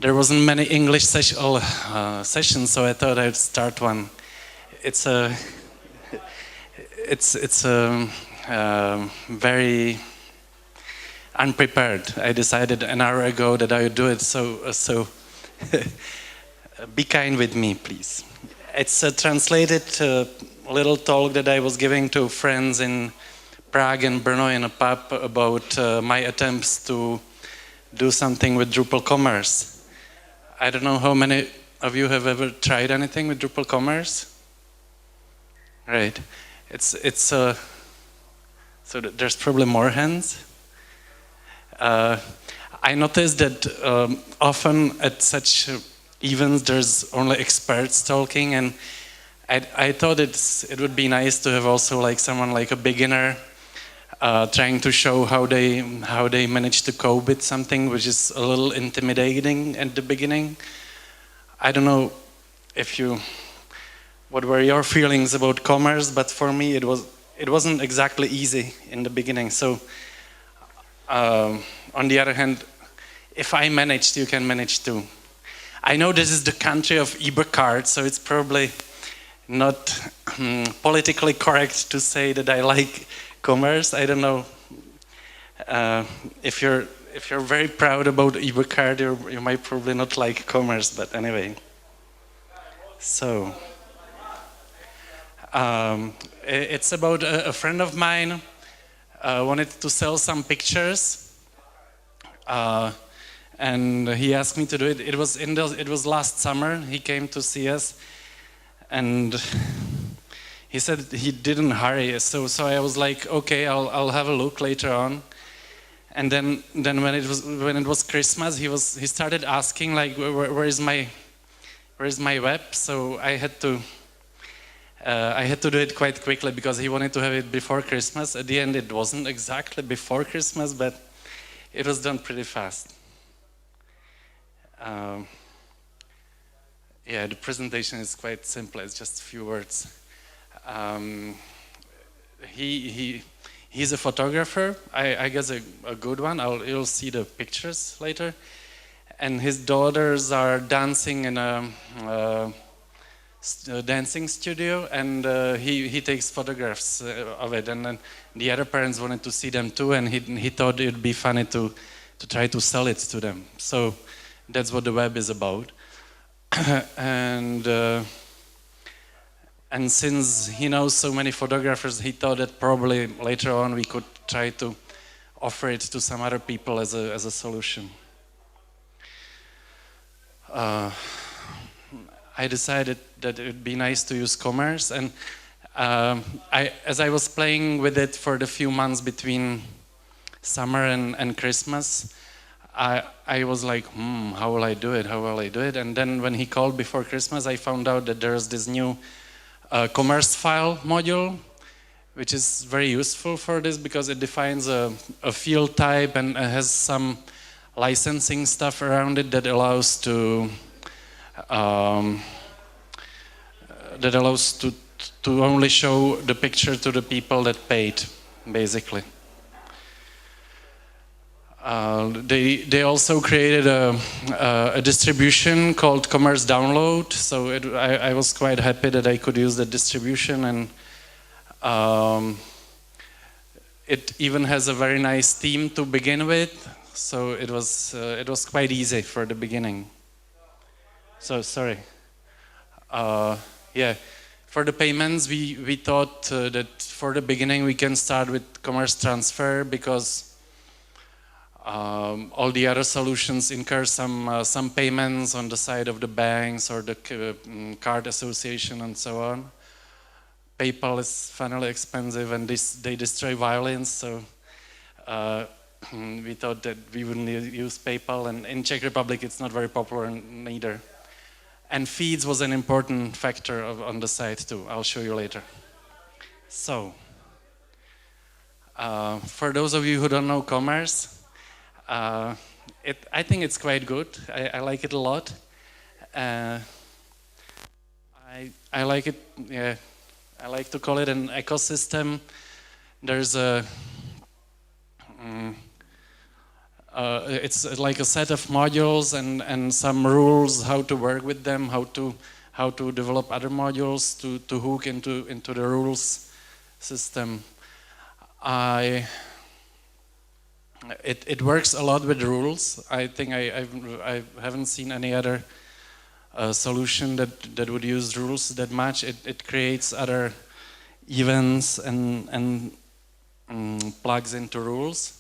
there wasn't many English sessions, so I thought I'd start one. It's a it's a very unprepared. I decided an hour ago that I would do it, so be kind with me, please. It's a translated little talk that I was giving to friends in Prague and Brno in a pub about my attempts to do something with Drupal commerce. I don't know how many of you have ever tried anything with Drupal commerce? Right. So there's probably more hands. I noticed that often at such events there's only experts talking, and I thought it would be nice to have also like someone like a beginner trying to show how they manage to cope with something which is a little intimidating at the beginning. I don't know what were your feelings about commerce, but for me it wasn't exactly easy in the beginning. So on the other hand, if I managed, you can manage too. I know this is the country of e-book cards, so it's probably not politically correct to say that I like commerce. I don't know if you're very proud about e-book card, you might probably not like commerce, but anyway. So it's about a friend of mine wanted to sell some pictures, and he asked me to do it. It was last summer. He came to see us, and he said he didn't hurry. So I was like, okay, I'll have a look later on. And then when it was Christmas, he started asking like, where is my web? So I had to do it quite quickly because he wanted to have it before Christmas. At the end, it wasn't exactly before Christmas, but it was done pretty fast. Yeah, the presentation is quite simple. It's just a few words. He's a photographer. I guess a good one. You'll see the pictures later. And his daughters are dancing in a dancing studio, and he takes photographs of it. And then the other parents wanted to see them too, and he thought it would be funny to try to sell it to them. So that's what the web is about. And since he knows so many photographers, he thought that probably later on we could try to offer it to some other people as a solution. I decided that it would be nice to use commerce, and as I was playing with it for the few months between summer and Christmas, I was like, how will I do it? How will I do it? And then when he called before Christmas, I found out that there's this new commerce file module, which is very useful for this because it defines a field type and has some licensing stuff around it that allows to only show the picture to the people that paid, basically. They also created a distribution called Commerce Download, so I was quite happy that I could use the distribution, and it even has a very nice theme to begin with, so it was quite easy for the beginning. So sorry. Yeah, for the payments we thought that for the beginning we can start with commerce transfer because all the other solutions incur some payments on the side of the banks or the card association and so on. PayPal is finally expensive and they destroy violins, so we thought that we wouldn't use PayPal, and in Czech Republic it's not very popular neither. And feeds was an important factor on the site too. I'll show you later. So, for those of you who don't know commerce, I think it's quite good. I like it a lot. I like it. Yeah, I like to call it an ecosystem. There's it's like a set of modules and some rules how to work with them, how to develop other modules to hook into the rules system. It works a lot with rules. I think I haven't seen any other solution that would use rules that much. It creates other events and plugs into rules.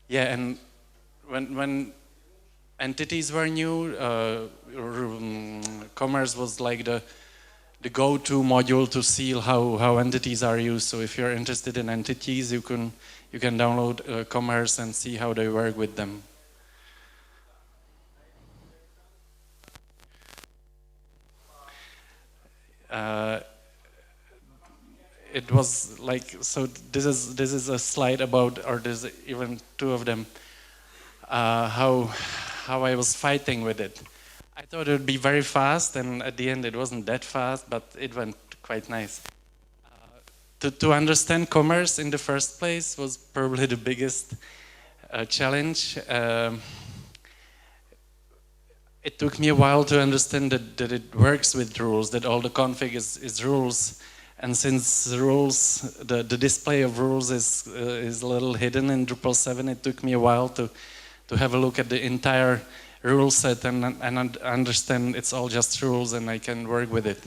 Yeah, and when entities were new, commerce was like the go-to module to see how entities are used. So if you're interested in entities, you can download commerce and see how they work with them. It was like, so this is a slide about, or there's even two of them, how I was fighting with it. I thought it would be very fast, and at the end it wasn't that fast, but it went quite nice. To understand commerce in the first place was probably the biggest challenge. It took me a while to understand that it works with rules, that all the config is rules. And since rules, the display of rules is a little hidden in Drupal 7, it took me a while to have a look at the entire rule set and understand it's all just rules and I can work with it.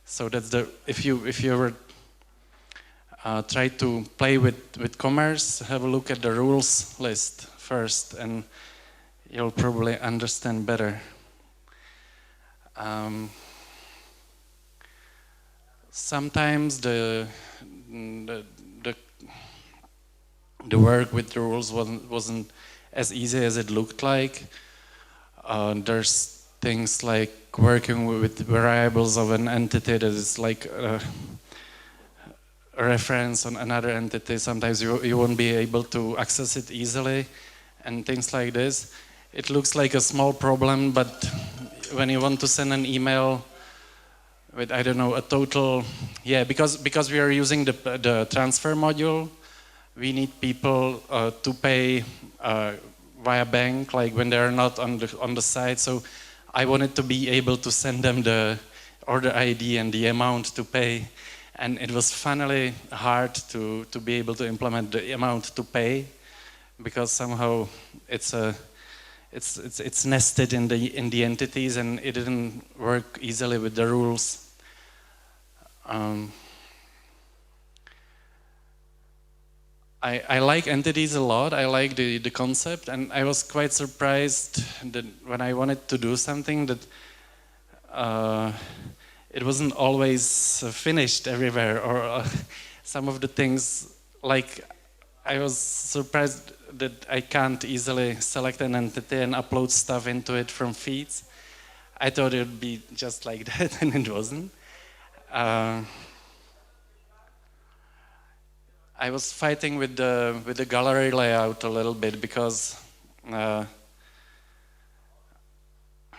So that's if you ever try to play with commerce, have a look at the rules list first and you'll probably understand better. Sometimes the work with the rules wasn't as easy as it looked like. There's things like working with variables of an entity that is like a reference on another entity. Sometimes you won't be able to access it easily and things like this. It looks like a small problem, but when you want to send an email with, I don't know, a total, yeah, because we are using the transfer module, we need people to pay via bank, like when they're not on the site. So I wanted to be able to send them the order ID and the amount to pay, and it was finally hard to be able to implement the amount to pay, because somehow it's nested in the entities, and it didn't work easily with the rules. I like entities a lot. I like the concept, and I was quite surprised that when I wanted to do something that it wasn't always finished everywhere, or some of the things, like I was surprised that I can't easily select an entity and upload stuff into it from feeds. I thought it would be just like that, and it wasn't. I was fighting with the gallery layout a little bit, because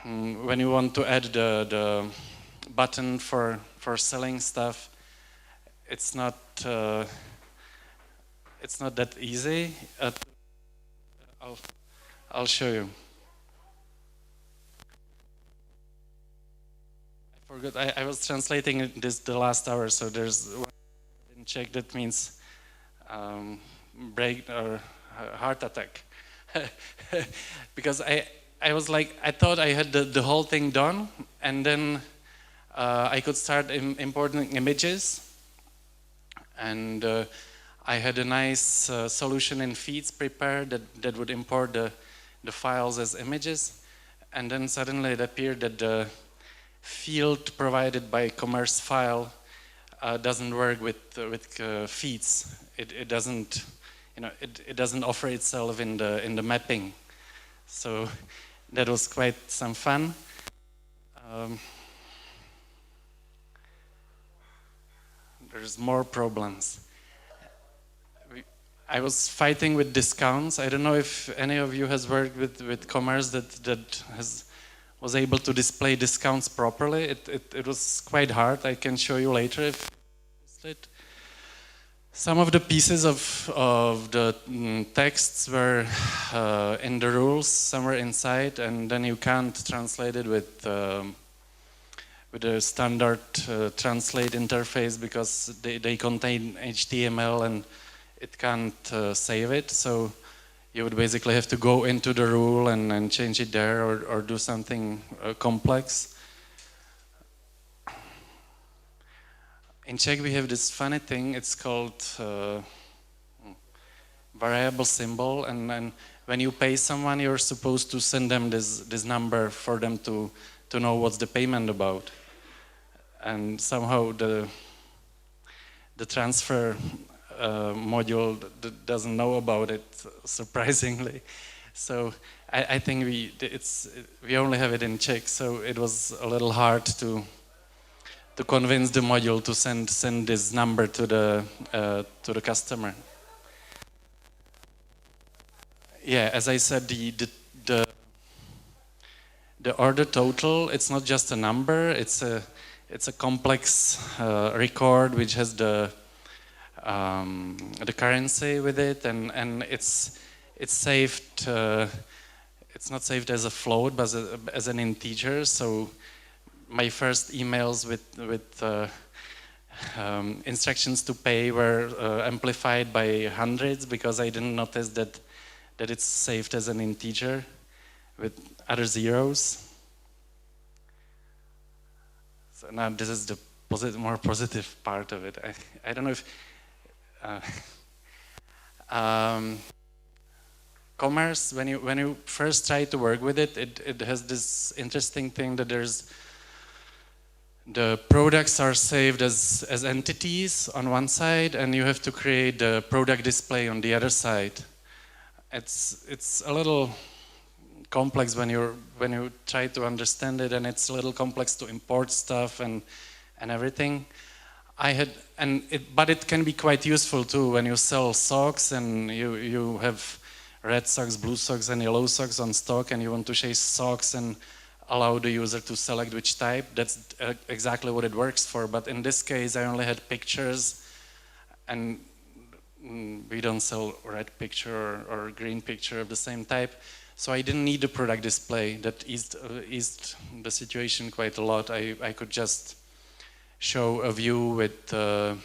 when you want to add the button for selling stuff, it's not that easy. I'll show you. I forgot. I was translating this the last hour, so there's one I didn't check. That means break or heart attack. Because I was like, I thought I had the whole thing done, and then I could start importing images, and I had a nice solution in feeds prepared that would import the files as images, and then suddenly it appeared that the field provided by commerce file doesn't work with feeds. It doesn't, it doesn't offer itself in the mapping. So that was quite some fun. There's more problems. I was fighting with discounts. I don't know if any of you has worked with commerce that was able to display discounts properly. It was quite hard. I can show you later if it. Some of the pieces of the texts were in the rules, some were inside, and then you can't translate it with a standard translate interface because they contain HTML and it can't save it. So you would basically have to go into the rule and change it there or do something complex. In Czech we have this funny thing, it's called variable symbol, and when you pay someone you're supposed to send them this number for them to know what's the payment about. And somehow the transfer module doesn't know about it, surprisingly. So I think we only have it in Czech, so it was a little hard to convince the module to send this number to the customer. Yeah, as I said, the order total, it's not just a number, it's a complex record which has the currency with it, and it's saved. It's not saved as a float, but as an integer. So my first emails with instructions to pay were amplified by hundreds because I didn't notice that it's saved as an integer with other zeros. So now this is the more positive part of it. I don't know if commerce, when you first try to work with it, it has this interesting thing that the products are saved as entities on one side, and you have to create the product display on the other side. It's a little complex when you try to understand it, and it's a little complex to import stuff and everything. But it can be quite useful too when you sell socks and you have red socks, blue socks, and yellow socks on stock, and you want to chase socks and allow the user to select which type. That's exactly what it works for. But in this case, I only had pictures, and we don't sell red picture or green picture of the same type. So I didn't need a product display. That eased the situation quite a lot. I could just show a view with the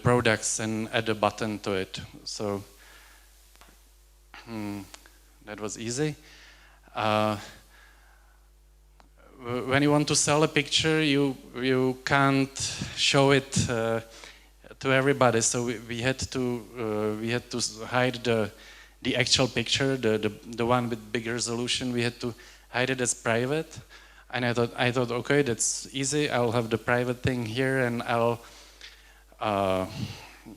products and add a button to it. So that was easy. When you want to sell a picture, you can't show it to everybody. So we had to hide the actual picture, the one with big resolution. We had to hide it as private. And I thought, okay, that's easy. I'll have the private thing here, and I'll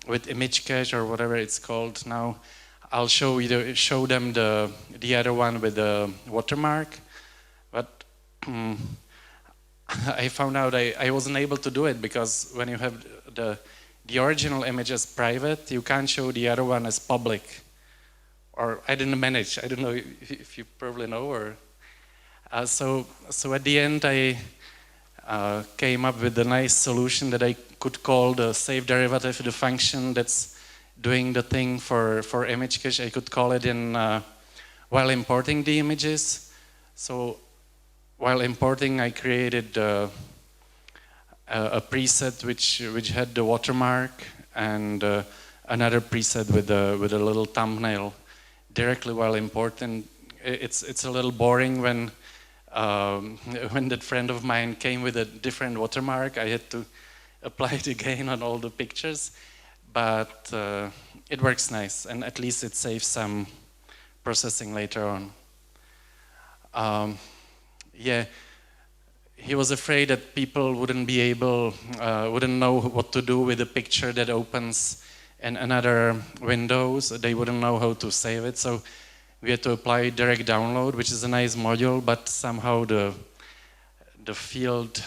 with image cache or whatever it's called now, I'll show them the other one with the watermark. But I found out I wasn't able to do it, because when you have the original image as private, you can't show the other one as public. Or I didn't manage. I don't know if you probably know. Or so at the end I came up with a nice solution that I could call the save derivative, the function that's doing the thing for image cache. I could call it in while importing the images. So while importing, I created a preset which had the watermark, and another preset with a little thumbnail directly while importing. It's a little boring when that friend of mine came with a different watermark. I had to apply it again on all the pictures, but it works nice, and at least it saves some processing later on. Yeah, he was afraid that people wouldn't know what to do with a picture that opens in another window, so they wouldn't know how to save it. So we had to apply direct download, which is a nice module, but somehow the field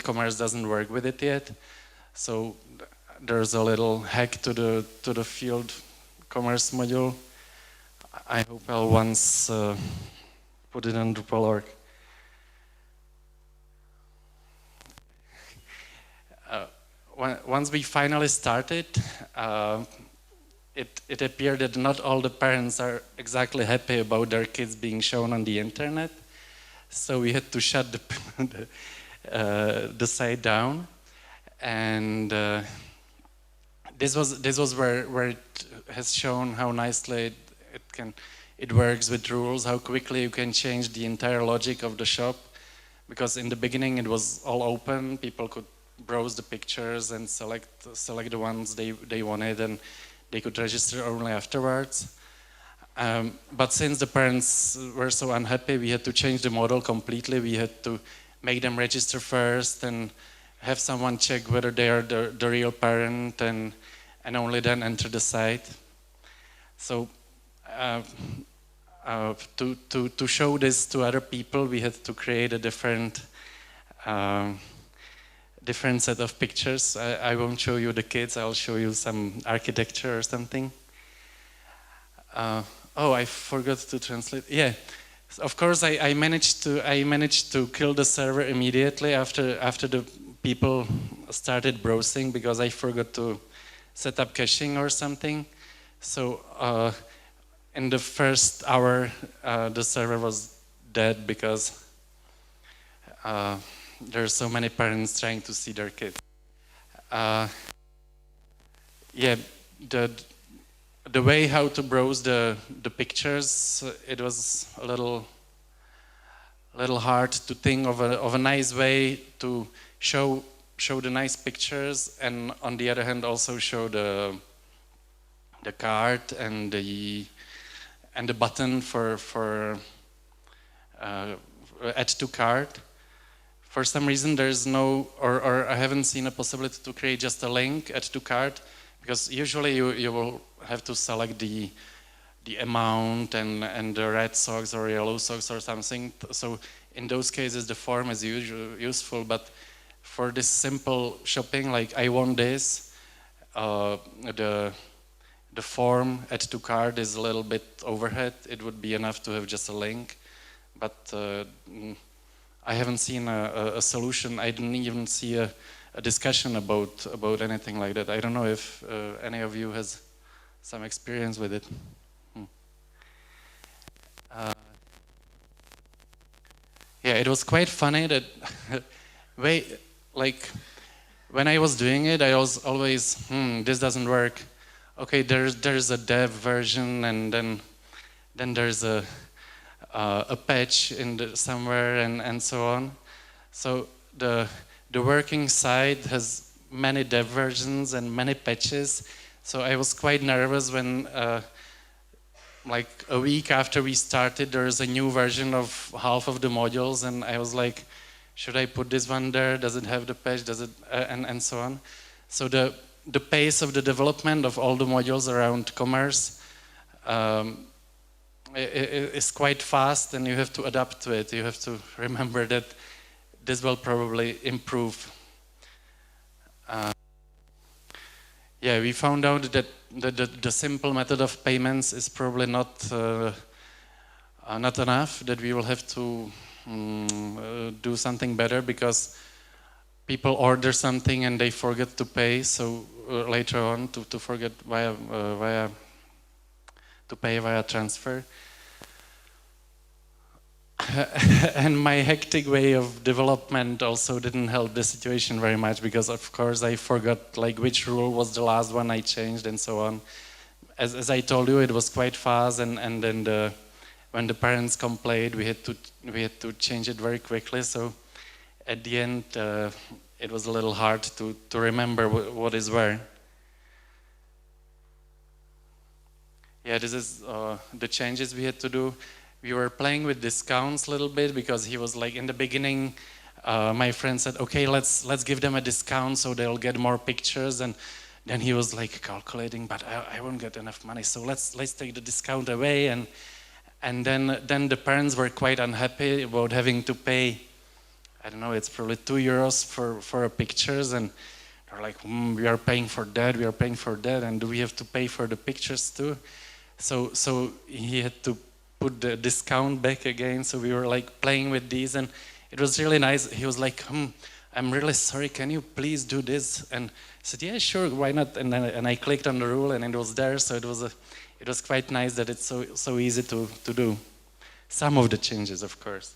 commerce doesn't work with it yet. So there's a little hack to the field commerce module. I hope I'll once put it on Drupal.org. once we finally started, it appeared that not all the parents are exactly happy about their kids being shown on the internet. So we had to shut the site down, and this was where it has shown how nicely it works with rules, how quickly you can change the entire logic of the shop. Because in the beginning it was all open, people could browse the pictures and select the ones they wanted, and they could register only afterwards. But since the parents were so unhappy, we had to change the model completely. We had to make them register first and have someone check whether they are the real parent, and only then enter the site. So to show this to other people, we had to create a different set of pictures. I won't show you the kids. I'll show you some architecture or something. Oh, I forgot to translate. Yeah, of course I managed to kill the server immediately after the people started browsing, because I forgot to set up caching or something. So in the first hour, the server was dead because there are so many parents trying to see their kids. Yeah, the way how to browse the pictures, it was a little hard to think of a nice way to show the nice pictures, and on the other hand also show the card and the button for add to cart. For some reason there's no, or I haven't seen a possibility to create just a link, add to cart, because usually you will have to select the amount and the red socks or yellow socks or something. So in those cases the form is useful, but for this simple shopping, like I want this, the form add to cart is a little bit overhead. It would be enough to have just a link, but I haven't seen a solution. I didn't even see a discussion about anything like that. I don't know if any of you has some experience with it. Yeah, it was quite funny that when I was doing it, I was always, this doesn't work. Okay, there's a dev version, and then there's a patch somewhere, and so on. So the working site has many dev versions and many patches. So I was quite nervous when, like a week after we started, there's a new version of half of the modules, and I was like, should I put this one there? Does it have the patch? Does it, and so on. So the pace of the development of all the modules around commerce is quite fast, and you have to adapt to it. You have to remember that this will probably improve. Yeah, we found out that the simple method of payments is probably not enough, that we will have to do something better, because people order something and they forget to pay, so later on to forget to pay via transfer. And my hectic way of development also didn't help the situation very much, because of course I forgot like which rule was the last one I changed and so on. As I told you, it was quite fast, and then when the parents complained, we had to change it very quickly. So at the end, it was a little hard to remember what is where. Yeah, this is the changes we had to do. We were playing with discounts a little bit, because he was like, in the beginning, my friend said, okay, let's give them a discount so they'll get more pictures, and then he was like calculating, but I won't get enough money, so let's take the discount away, and then the parents were quite unhappy about having to pay, I don't know, it's probably €2 for pictures, and they're like, we are paying for that, and do we have to pay for the pictures too? So he had to put the discount back again, so we were like playing with these, and it was really nice. He was like, I'm really sorry, can you please do this? And I said, yeah, sure, why not? And I clicked on the rule and it was there, so it was quite nice that it's so easy to do. Some of the changes, of course.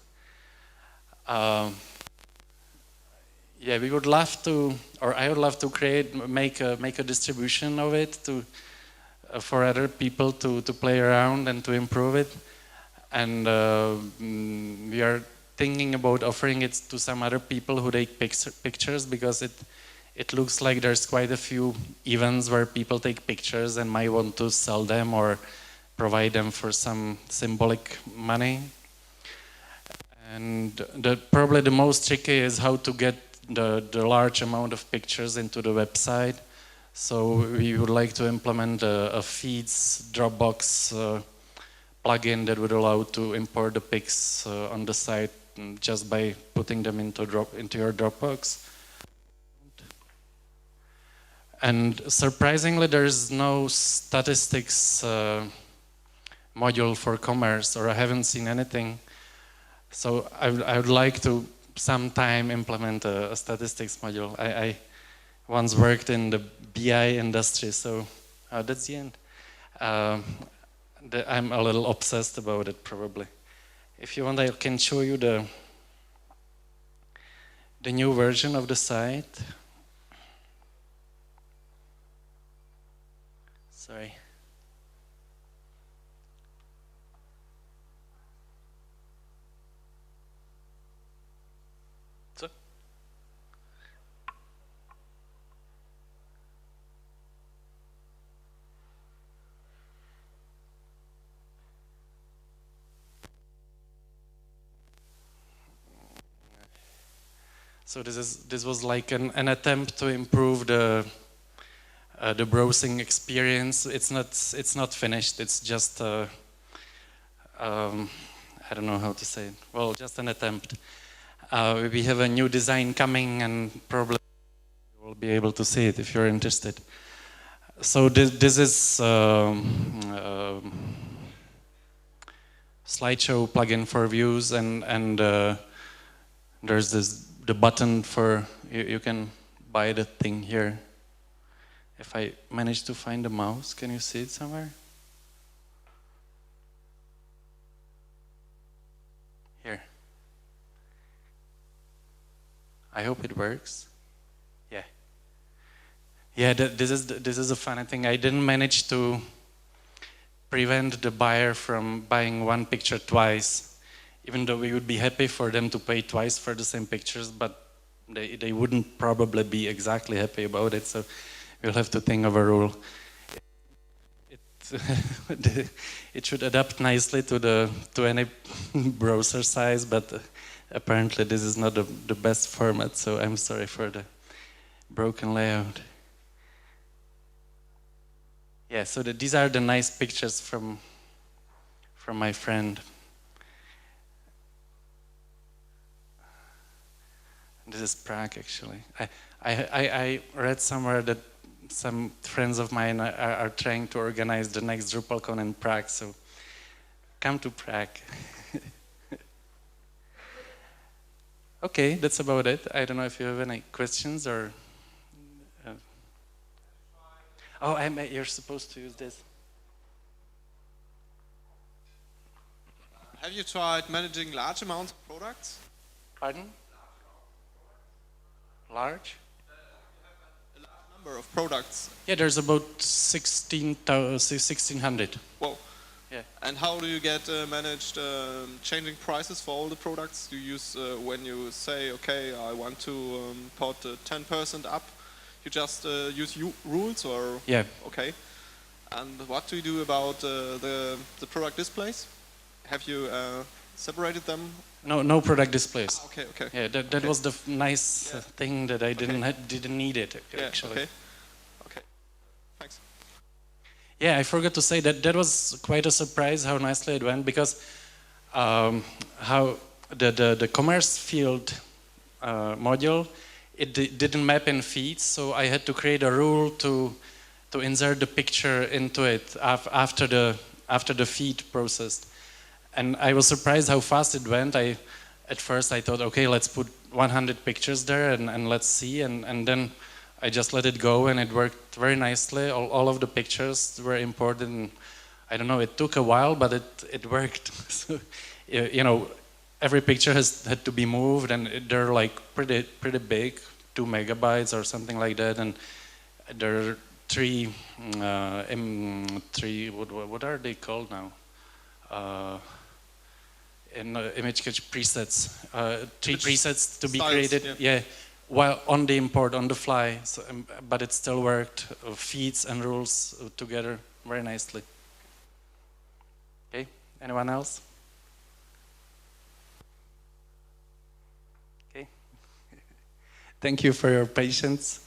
Yeah, we would love to, or I would love to make a distribution of it for other people to play around and to improve it. And we are thinking about offering it to some other people who take pictures, because it looks like there's quite a few events where people take pictures and might want to sell them or provide them for some symbolic money. And probably the most tricky is how to get the large amount of pictures into the website. So we would like to implement a feeds Dropbox plugin that would allow to import the pics on the site just by putting them into your Dropbox. And surprisingly, there is no statistics module for commerce, or I haven't seen anything. So I would like to sometime implement a statistics module. I once worked in the BI industry, so that's the end. I'm a little obsessed about it, probably. If you want, I can show you the new version of the site. Sorry. So this was like an attempt to improve the browsing experience. It's not finished. It's just I don't know how to say it. Well, just an attempt. We have a new design coming, and probably you will be able to see it if you're interested. So this is slideshow plugin for views, and there's the button for you can buy the thing here. If I manage to find the mouse, can you see it somewhere? Here. I hope it works. Yeah. Yeah, this is a funny thing. I didn't manage to prevent the buyer from buying one picture twice, even though we would be happy for them to pay twice for the same pictures, but they wouldn't probably be exactly happy about it, so we'll have to think of a rule. It should adapt nicely to any browser size, but apparently this is not the best format, so I'm sorry for the broken layout. Yeah, so these are the nice pictures from my friend. This is Prague, actually. I read somewhere that some friends of mine are trying to organize the next DrupalCon in Prague, so come to Prague. Okay, that's about it. I don't know if you have any questions or... Oh, you're supposed to use this. Have you tried managing large amounts of products? Pardon? Large? A large number of products. Yeah, there's about 1,600. Whoa. Yeah. And how do you get managed changing prices for all the products? Do you use, when you say, okay, I want to put 10% up, you just use rules, or? Yeah. Okay. And what do you do about the product displays? Have you separated them? No product displays. Okay. Yeah, that okay. was the nice thing that I didn't need it, actually. Yeah, okay. Thanks. Yeah, I forgot to say that was quite a surprise how nicely it went, because how the commerce field module, it didn't map in feeds, so I had to create a rule to insert the picture into it after the feed processed. And I was surprised how fast it went. At first I thought, okay, let's put 100 pictures there, and let's see, and then I just let it go, and it worked very nicely. All of the pictures were imported, and I don't know, it took a while, but it worked. So, you know, every picture had to be moved, and they're like pretty big, 2 megabytes or something like that, and there are three what are they called now? In image catch presets, 3 presets to be styles, created. Yeah, while on the import on the fly, so, but it still worked. Feeds and rules together very nicely. Okay, anyone else? Okay, thank you for your patience.